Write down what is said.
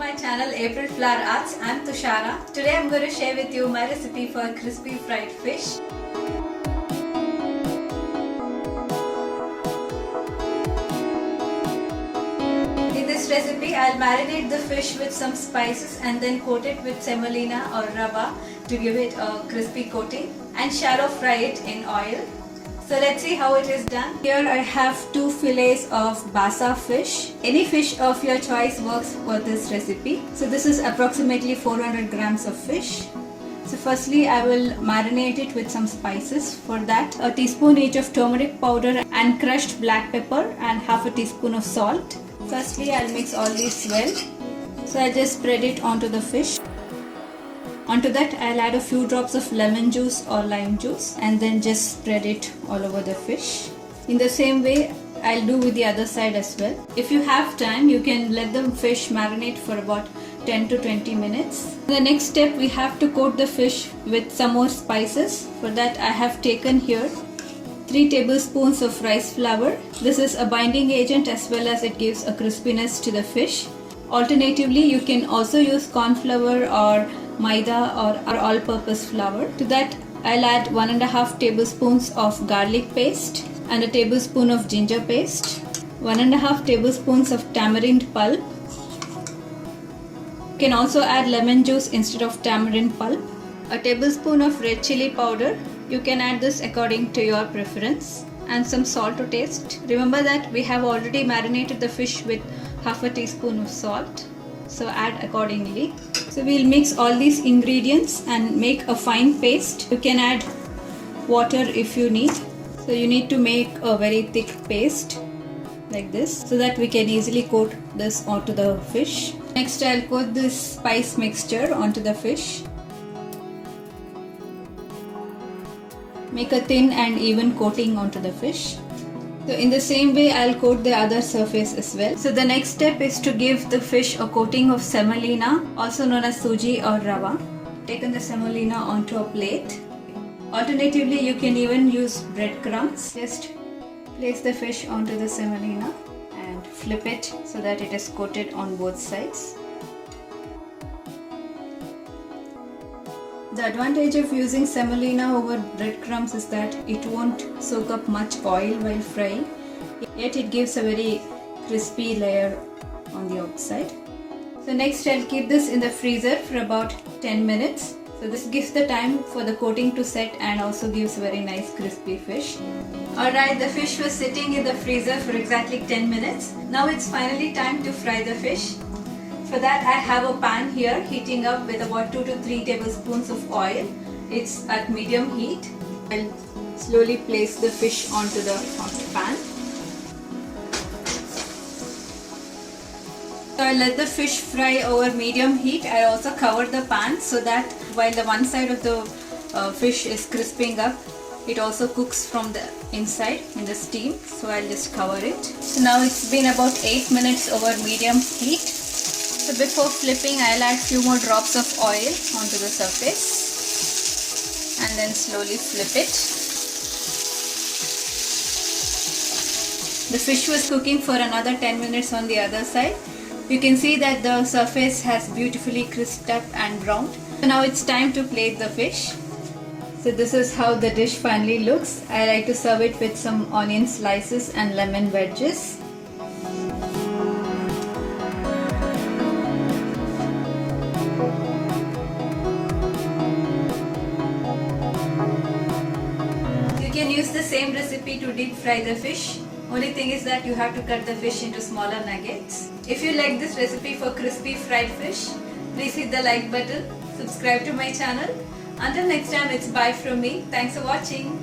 my channel April Flower Arts. I'm Tushara. Today I'm going to share with you my recipe for crispy fried fish. In this recipe, I'll marinate the fish with some spices and then coat it with semolina or rava to give it a crispy coating and shallow fry it in oil. So let's see how it is done. Here I have 2 fillets of basa fish. Any fish of your choice works for this recipe. So this is approximately 400 grams of fish. So firstly I will marinate it with some spices. For that, a teaspoon each of turmeric powder and crushed black pepper and half a teaspoon of salt. Firstly I'll mix all these well. So I just spread it onto the fish. Onto that I'll add a few drops of lemon juice or lime juice and then just spread it all over the fish. In the same way I'll do with the other side as well. If you have time, you can let the fish marinate for about 10 to 20 minutes. The next step, we have to coat the fish with some more spices. For that I have taken here 3 tablespoons of rice flour. This is a binding agent as well as it gives a crispiness to the fish. Alternatively, you can also use corn flour or maida or all-purpose flour. To that I'll add 1.5 tablespoons of garlic paste and a tablespoon of ginger paste, 1.5 tablespoons of tamarind pulp. You can also add lemon juice instead of tamarind pulp, a tablespoon of red chili powder. You can add this according to your preference, and some salt to taste. Remember that we have already marinated the fish with half a teaspoon of salt, so add accordingly. So we'll mix all these ingredients and make a fine paste. You can add water if you need. So you need to make a very thick paste like this so that we can easily coat this onto the fish. Next I'll coat this spice mixture onto the fish. Make a thin and even coating onto the fish. So in the same way I'll coat the other surface as well. So the next step is to give the fish a coating of semolina, also known as suji or rava. Taken the semolina onto a plate. Alternatively, you can even use breadcrumbs. Just place the fish onto the semolina and flip it so that it is coated on both sides. The advantage of using semolina over breadcrumbs is that it won't soak up much oil while frying, yet it gives a very crispy layer on the outside. So next I'll keep this in the freezer for about 10 minutes. So this gives the time for the coating to set and also gives a very nice crispy fish. Alright, the fish was sitting in the freezer for exactly 10 minutes. Now it's finally time to fry the fish. For that I have a pan here heating up with about 2 to 3 tablespoons of oil. It's at medium heat. I'll slowly place the fish onto the hot pan. So I let the fish fry over medium heat. I also cover the pan so that while the one side of the fish is crisping up, it also cooks from the inside in the steam. So I'll just cover it. So now it's been about 8 minutes over medium heat. So before flipping, I'll add few more drops of oil onto the surface and then slowly flip it. The fish was cooking for another 10 minutes on the other side. You can see that the surface has beautifully crisped up and browned. So now it's time to plate the fish. So this is how the dish finally looks. I like to serve it with some onion slices and lemon wedges. You can use the same recipe to deep fry the fish. Only thing is that you have to cut the fish into smaller nuggets. If you like this recipe for crispy fried fish, please hit the like button, subscribe to my channel. Until next time, it's bye from me. Thanks for watching.